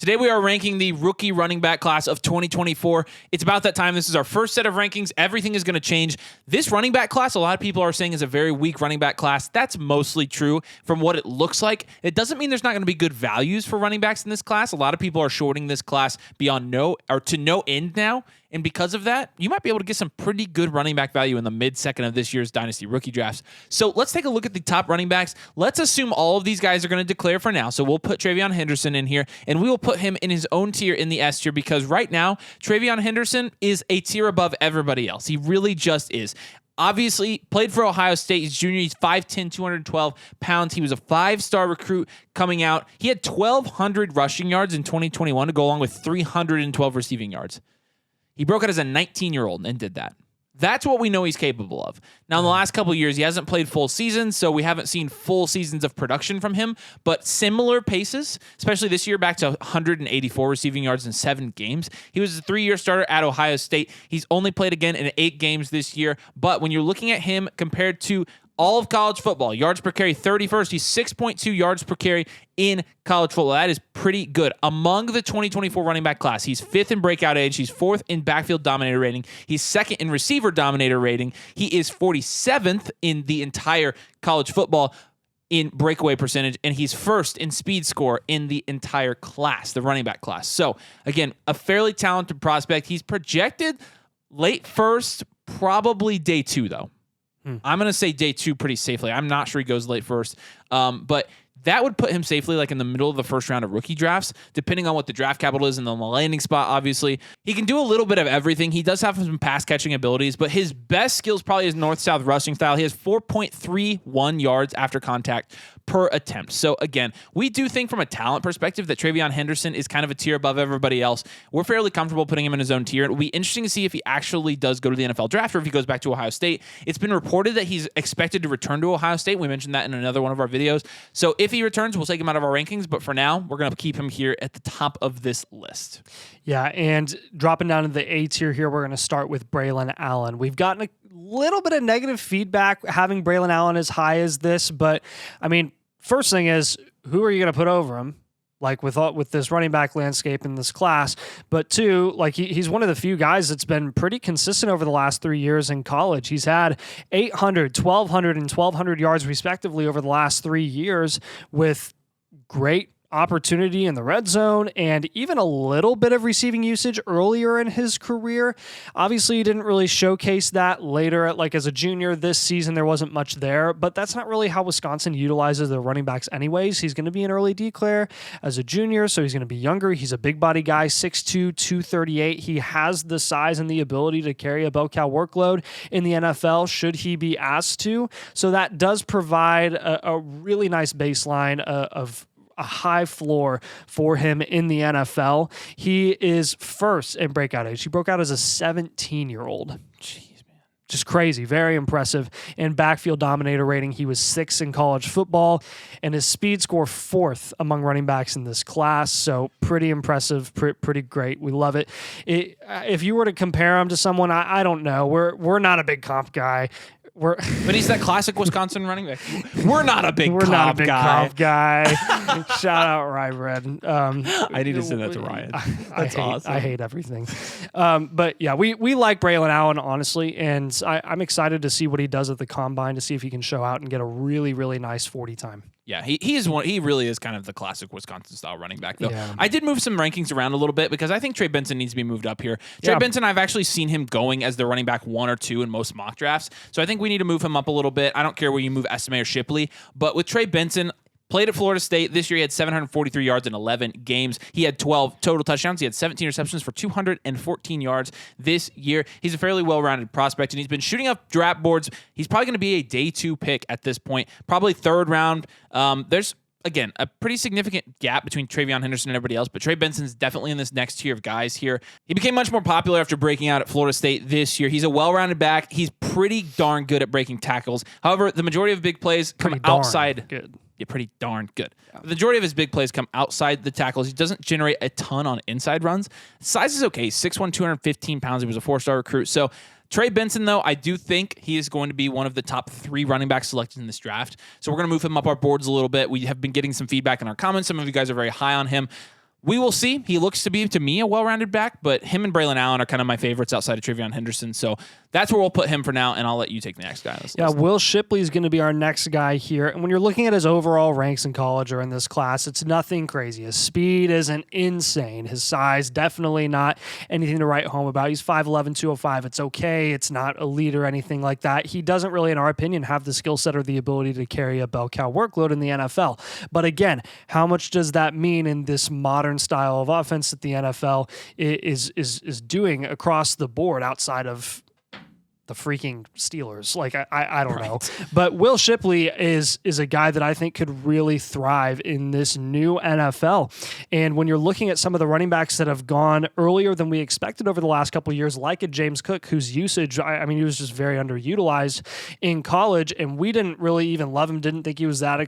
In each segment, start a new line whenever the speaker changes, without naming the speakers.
Today we are ranking the rookie running back class of 2024. It's about that time. This is our first set of rankings. Everything is going to change. This running back class, a lot of people are saying is a very weak running back class. That's mostly true from what it looks like. It doesn't mean there's not going to be good values for running backs in this class. A lot of people are shorting this class beyond no end now. And because of that, you might be able to get some pretty good running back value in the mid-second of this year's Dynasty rookie drafts. So let's take a look at the top running backs. Let's assume all of these guys are going to declare for now. So we'll put TreVeyon Henderson in here, and we will put him in his own tier in the S tier because right now, TreVeyon Henderson is a tier above everybody else. He really just is. Obviously, played for Ohio State. He's junior. He's 5'10", 212 pounds. He was a 5-star recruit coming out. He had 1,200 rushing yards in 2021 to go along with 312 receiving yards. He broke out as a 19-year-old and did that. That's what we know he's capable of. Now, in the last couple of years, he hasn't played full seasons, so we haven't seen full seasons of production from him, but similar paces, especially this year, back to 184 receiving yards in 7 games. He was a 3-year starter at Ohio State. He's only played again in 8 games this year, but when you're looking at him compared to all of college football, yards per carry, 31st. He's 6.2 yards per carry in college football. That is pretty good. Among the 2024 running back class, he's 5th in breakout age. He's 4th in backfield dominator rating. He's 2nd in receiver dominator rating. He is 47th in the entire college football in breakaway percentage, and he's 1st in speed score in the entire class, the running back class. So, again, a fairly talented prospect. He's projected late first, probably day 2, though. I'm going to say day 2 pretty safely. I'm not sure he goes late first, but that would put him safely like in the middle of the first round of rookie drafts, depending on what the draft capital is and the landing spot, obviously. He can do a little bit of everything. He does have some pass-catching abilities, but his best skills probably his north-south rushing style. He has 4.31 yards after contact per attempt. So, again, we do think from a talent perspective that TreVeyon Henderson is kind of a tier above everybody else. We're fairly comfortable putting him in his own tier. It will be interesting to see if he actually does go to the NFL draft or if he goes back to Ohio State. It's been reported that he's expected to return to Ohio State. We mentioned that in another one of our videos. So, if he returns, we'll take him out of our rankings, but for now, we're going to keep him here at the top of this list.
Yeah, and dropping down to the A tier here, we're going to start with Braylon Allen. We've gotten a little bit of negative feedback having Braylon Allen as high as this, but I mean, first thing is, who are you going to put over him? Like with this running back landscape in this class, but 2, like he's one of the few guys that's been pretty consistent over the last 3 years in college. He's had 800, 1,200, and 1,200 yards respectively over the last 3 years with great opportunity in the red zone and even a little bit of receiving usage earlier in his career. Obviously, he didn't really showcase that later. Like as a junior this season, there wasn't much there, but that's not really how Wisconsin utilizes their running backs anyways. He's going to be an early declare as a junior, so he's going to be younger. He's a big body guy, 6'2", 238. He has the size and the ability to carry a bell cow workload in the NFL should he be asked to. So that does provide a really nice baseline of a high floor for him in the NFL. He is 1st in breakout age. He broke out as a 17-year-old. Jeez, man. Just crazy. Very impressive. In backfield dominator rating, he was 6th in college football, and his speed score 4th among running backs in this class. So pretty impressive, pretty great. We love it. If you were to compare him to someone, I don't know. We're not a big comp guy.
But he's that classic Wisconsin running back. We're not a big
comp
guy.
Shout out Ryan Red.
I need to send that to Ryan. That's awesome.
I hate everything. But yeah, we like Braylon Allen, honestly, and I'm excited to see what he does at the combine to see if he can show out and get a really, really nice 40 time.
Yeah, he really is kind of the classic Wisconsin style running back, though.
Yeah.
I did move some rankings around a little bit because I think Trey Benson needs to be moved up here. Trey Benson, I've actually seen him going as the running back 1 or 2 in most mock drafts, so I think we need to move him up a little bit. I don't care where you move Esime or Shipley, but with Trey Benson, played at Florida State. This year, he had 743 yards in 11 games. He had 12 total touchdowns. He had 17 receptions for 214 yards this year. He's a fairly well-rounded prospect, and he's been shooting up draft boards. He's probably going to be a day 2 pick at this point, probably 3rd round. There's, again, a pretty significant gap between TreVeyon Henderson and everybody else, but Trey Benson's definitely in this next tier of guys here. He became much more popular after breaking out at Florida State this year. He's a well-rounded back. He's pretty darn good at breaking tackles. However, the majority of big plays come outside.
Good.
Yeah, pretty darn good. Yeah. The majority of his big plays come outside the tackles. He doesn't generate a ton on inside runs. Size is okay. He's 6'1", 215 pounds. He was a 4-star recruit. So Trey Benson, though, I do think he is going to be one of the top 3 running backs selected in this draft. So we're going to move him up our boards a little bit. We have been getting some feedback in our comments. Some of you guys are very high on him. We will see. He looks to be, to me, a well-rounded back, but him and Braylon Allen are kind of my favorites outside of Travion Henderson. So that's where we'll put him for now, and I'll let you take the next guy on this list.
Yeah, Will Shipley is going to be our next guy here. And when you're looking at his overall ranks in college or in this class, it's nothing crazy. His speed isn't insane. His size, definitely not anything to write home about. He's 5'11", 205. It's okay. It's not elite or anything like that. He doesn't really, in our opinion, have the skill set or the ability to carry a bell cow workload in the NFL. But again, how much does that mean in this modern style of offense that the NFL is doing across the board outside of the freaking Steelers? Like, I don't know. But Will Shipley is a guy that I think could really thrive in this new NFL. And when you're looking at some of the running backs that have gone earlier than we expected over the last couple of years, like a James Cook, whose usage, I mean, he was just very underutilized in college, and we didn't really even love him, didn't think he was that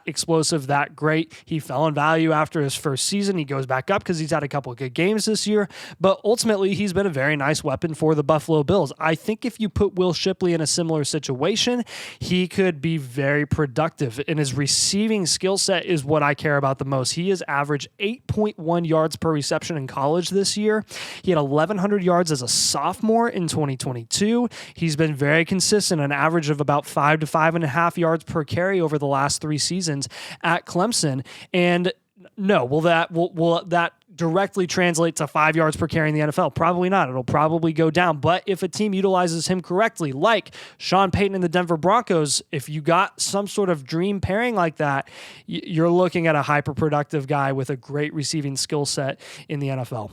explosive, that great. He fell in value after his first season. He goes back up because he's had a couple of good games this year, but ultimately he's been a very nice weapon for the Buffalo Bills. I think if you put Will Shipley in a similar situation, he could be very productive, and his receiving skill set is what I care about the most. He has averaged 8.1 yards per reception in college this year. He had 1,100 yards as a sophomore in 2022. He's been very consistent, an average of about 5 to 5.5 yards per carry over the last 3 seasons at Clemson. And no, will that directly translate to 5 yards per carry in the NFL? Probably not. It'll probably go down. But if a team utilizes him correctly, like Sean Payton and the Denver Broncos, if you got some sort of dream pairing like that, you're looking at a hyper-productive guy with a great receiving skill set in the NFL.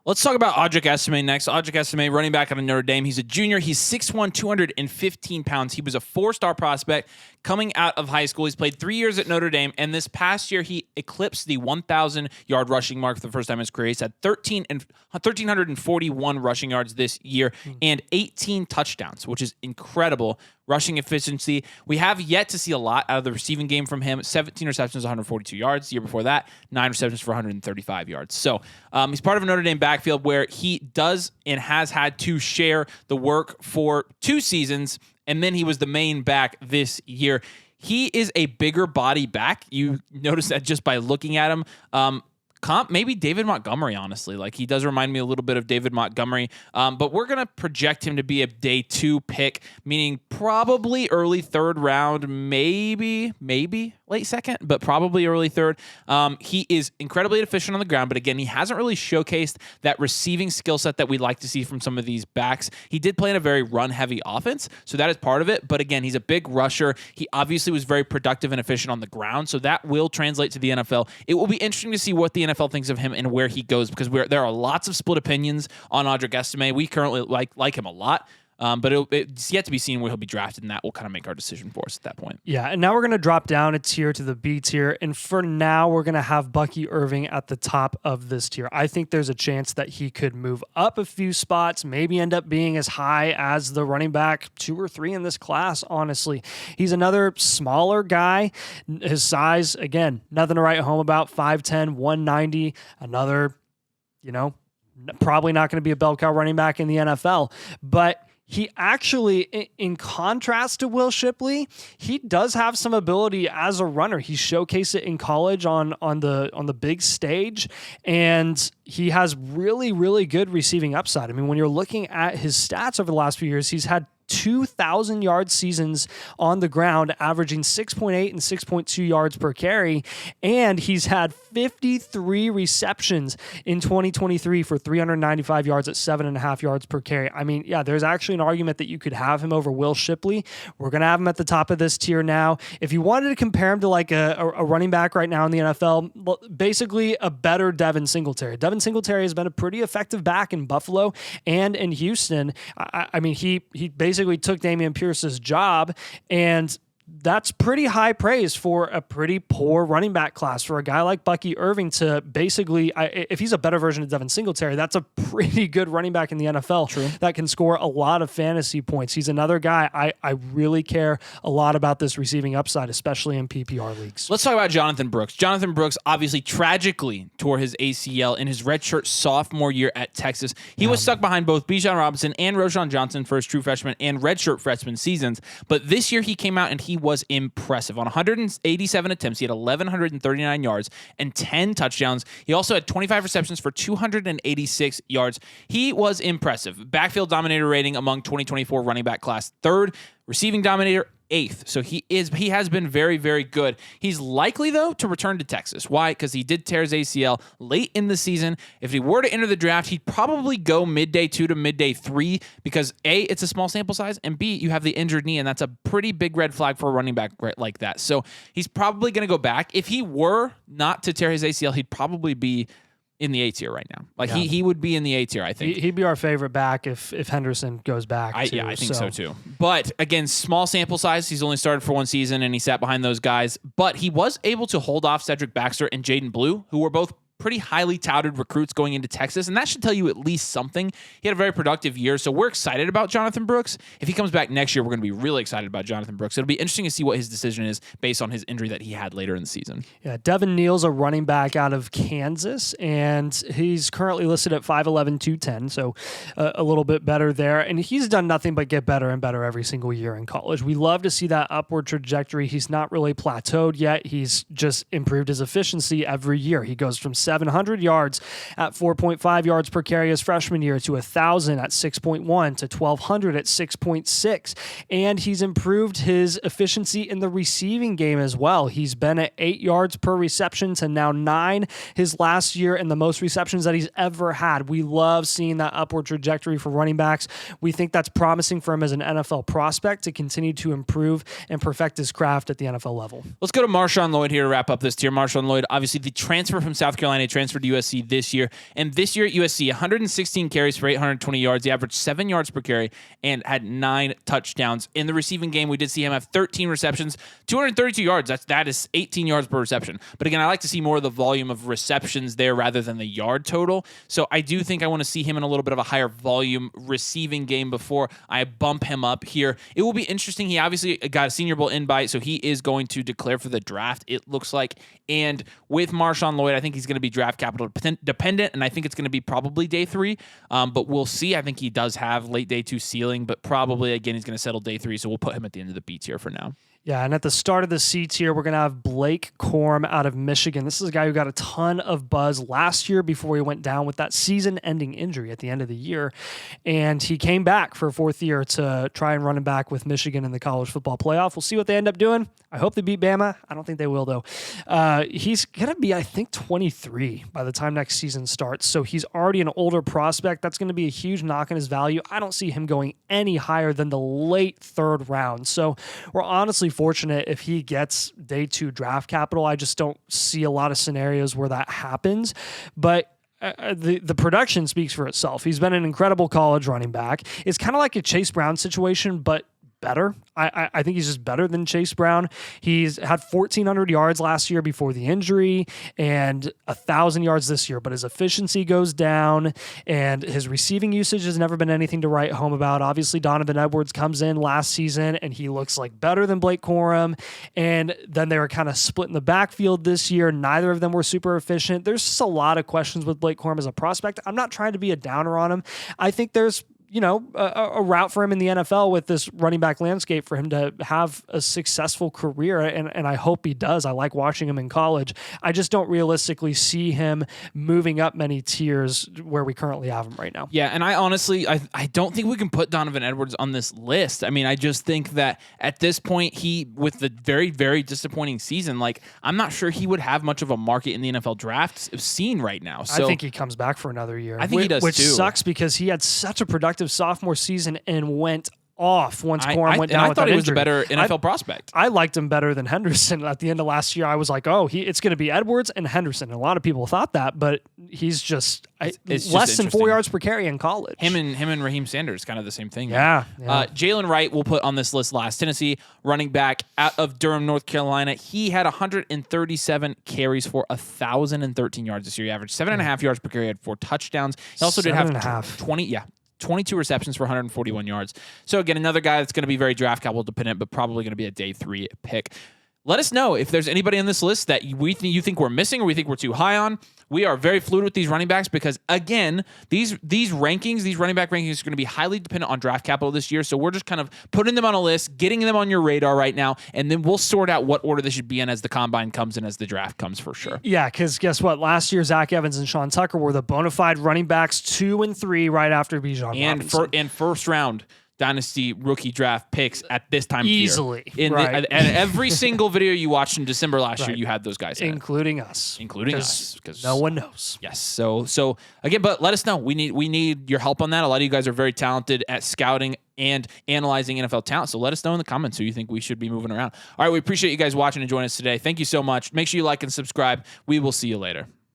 Let's talk about Audric Estime next. Audric Estime, running back out of Notre Dame. He's a junior. He's 6'1", 215 pounds. He was a 4-star prospect coming out of high school. He's played 3 years at Notre Dame, and this past year he eclipsed the 1,000-yard rushing mark for the first time in his career. He's had 1,341 rushing yards this year and 18 touchdowns, which is incredible rushing efficiency. We have yet to see a lot out of the receiving game from him. 17 receptions, 142 yards. The year before that, 9 receptions for 135 yards. So he's part of a Notre Dame backfield where he does and has had to share the work for 2 seasons, and then he was the main back this year. He is a bigger body back. You notice that just by looking at him. Maybe David Montgomery, honestly. Like, he does remind me a little bit of David Montgomery. But we're going to project him to be a day 2 pick, meaning probably early 3rd round, maybe late 2nd, but probably early 3rd. He is incredibly efficient on the ground, but again, he hasn't really showcased that receiving skill set that we like to see from some of these backs. He did play in a very run-heavy offense, so that is part of it. But again, he's a big rusher. He obviously was very productive and efficient on the ground, so that will translate to the NFL. It will be interesting to see what the NFL thinks of him and where he goes, because there are lots of split opinions on Audric Estime. We currently like him a lot. But it's yet to be seen where he'll be drafted, and that will kind of make our decision for us at that point.
Yeah, and now we're going to drop down a tier to the B tier, and for now, we're going to have Bucky Irving at the top of this tier. I think there's a chance that he could move up a few spots, maybe end up being as high as the running back 2 or 3 in this class, honestly. He's another smaller guy. His size, again, nothing to write home about, 5'10", 190, another, probably not going to be a bell cow running back in the NFL, but he actually, in contrast to Will Shipley, he does have some ability as a runner. He showcased it in college on the big stage, and he has really, really good receiving upside. I mean, when you're looking at his stats over the last few years, he's had 2,000-yard seasons on the ground, averaging 6.8 and 6.2 yards per carry, and he's had 53 receptions in 2023 for 395 yards at 7.5 yards per carry. I mean, yeah, there's actually an argument that you could have him over Will Shipley. We're going to have him at the top of this tier now. If you wanted to compare him to like a running back right now in the NFL, basically a better Devin Singletary. Devin Singletary has been a pretty effective back in Buffalo and in Houston. I mean, he basically took Dameon Pierce's job, and that's pretty high praise for a pretty poor running back class for a guy like Bucky Irving to basically, if he's a better version of Devin Singletary, that's a pretty good running back in the NFL.
True.
That can score a lot of fantasy points. He's another guy I really care a lot about this receiving upside, especially in PPR leagues.
Let's talk about Jonathan Brooks. Jonathan Brooks obviously tragically tore his ACL in his redshirt sophomore year at Texas. He was stuck behind both Bijan Robinson and Roschon Johnson for his true freshman and redshirt freshman seasons, but this year he came out and he was impressive. On 187 attempts, he had 1,139 yards and 10 touchdowns. He also had 25 receptions for 286 yards. He was impressive. Backfield dominator rating among 2024 running back class, 3rd. Receiving dominator, 8th. So he has been very, very good. He's likely, though, to return to Texas. Why? Because he did tear his ACL late in the season. If he were to enter the draft, he'd probably go midday 2 to midday 3 because A, it's a small sample size, and B, you have the injured knee, and that's a pretty big red flag for a running back like that. So he's probably going to go back. If he were not to tear his ACL, he'd probably be in the A tier right now. Like he would be in the A tier, I think.
He'd be our favorite back if Henderson goes back.
I think so too. But again, small sample size. He's only started for 1 season and he sat behind those guys. But he was able to hold off Cedric Baxter and Jaden Blue, who were both pretty highly touted recruits going into Texas, and that should tell you at least something. He had a very productive year, so we're excited about Jonathan Brooks. If he comes back next year, we're going to be really excited about Jonathan Brooks. It'll be interesting to see what his decision is based on his injury that he had later in the season.
Yeah, Devin Neal's a running back out of Kansas, and he's currently listed at 5'11", 210, so a little bit better there. And he's done nothing but get better and better every single year in college. We love to see that upward trajectory. He's not really plateaued yet. He's just improved his efficiency every year. He goes from 700 yards at 4.5 yards per carry his freshman year to 1,000 at 6.1 to 1,200 at 6.6. And he's improved his efficiency in the receiving game as well. He's been at 8 yards per reception to now 9 his last year and the most receptions that he's ever had. We love seeing that upward trajectory for running backs. We think that's promising for him as an NFL prospect to continue to improve and perfect his craft at the NFL level.
Let's go to Marshawn Lloyd here to wrap up this tier. Marshawn Lloyd, obviously the transfer from South Carolina, transferred to USC this year. And this year at USC, 116 carries for 820 yards. He averaged 7 yards per carry and had 9 touchdowns. In the receiving game, we did see him have 13 receptions, 232 yards. That is 18 yards per reception. But again, I like to see more of the volume of receptions there rather than the yard total. So I do think I want to see him in a little bit of a higher volume receiving game before I bump him up here. It will be interesting. He obviously got a Senior Bowl invite, so he is going to declare for the draft, it looks like. And with Marshawn Lloyd, I think he's going to be draft capital dependent, and I think it's going to be probably day 3. But we'll see. I think he does have late day 2 ceiling, but probably, again, he's going to settle day 3, so we'll put him at the end of the B tier for now.
Yeah, and at the start of the C tier, we're going to have Blake Corum out of Michigan. This is a guy who got a ton of buzz last year before he went down with that season-ending injury at the end of the year. And he came back for a 4th year to try and run him back with Michigan in the college football playoff. We'll see what they end up doing. I hope they beat Bama. I don't think they will, though. He's going to be, I think, 23 by the time next season starts. So he's already an older prospect. That's going to be a huge knock on his value. I don't see him going any higher than the late 3rd round. So we're honestly fortunate if he gets day 2 draft capital. I just don't see a lot of scenarios where that happens. But the production speaks for itself. He's been an incredible college running back. It's kind of like a Chase Brown situation, but better. I think he's just better than Chase Brown. He's had 1,400 yards last year before the injury and 1,000 yards this year, but his efficiency goes down and his receiving usage has never been anything to write home about. Obviously, Donovan Edwards comes in last season and he looks like better than Blake Corum, and then they were kind of split in the backfield this year. Neither of them were super efficient. There's just a lot of questions with Blake Corum as a prospect. I'm not trying to be a downer on him. I think there's a route for him in the NFL with this running back landscape for him to have a successful career, and I hope he does. I like watching him in college. I just don't realistically see him moving up many tiers where we currently have him right now.
Yeah, and I honestly, I don't think we can put Donovan Edwards on this list. I mean, I just think that at this point, with the very, very disappointing season, I'm not sure he would have much of a market in the NFL draft scene right now. So
I think he comes back for another year.
I think he does
which
too.
sucks because he had such a productive sophomore season and went off once Corum went down.
I
with
thought
that
he was the
injury.
better NFL prospect.
I liked him better than Henderson at the end of last year. I was like, it's going to be Edwards and Henderson. And a lot of people thought that, but he's just less than 4 yards per carry in college.
Him and Raheem Sanders, kind of the same thing.
Yeah.
Jalen Wright we'll put on this list last. Tennessee running back out of Durham, North Carolina. He had 137 carries for 1,013 yards this year. He averaged 7.5 yards per carry. He had 4 touchdowns. He also did have 22 receptions for 141 yards. So again, another guy that's going to be very draft capital dependent, but probably going to be a day 3 pick. Let us know if there's anybody on this list that you think we're missing or we think we're too high on. We are very fluid with these running backs because, again, these rankings, these running back rankings are going to be highly dependent on draft capital this year. So we're just kind of putting them on a list, getting them on your radar right now, and then we'll sort out what order they should be in as the combine comes and as the draft comes for sure.
Yeah, because guess what? Last year, Zach Evans and Sean Tucker were the bona fide running backs 2 and 3 right after Bijan Robinson.
And first round Dynasty rookie draft picks at this time
Easily.
of year. And every single video you watched in December last year, you had those guys
including us.
Including us. Because
no one knows.
Yes. So again, but let us know. We need your help on that. A lot of you guys are very talented at scouting and analyzing NFL talent. So let us know in the comments who you think we should be moving around. All right, we appreciate you guys watching and joining us today. Thank you so much. Make sure you like and subscribe. We will see you later.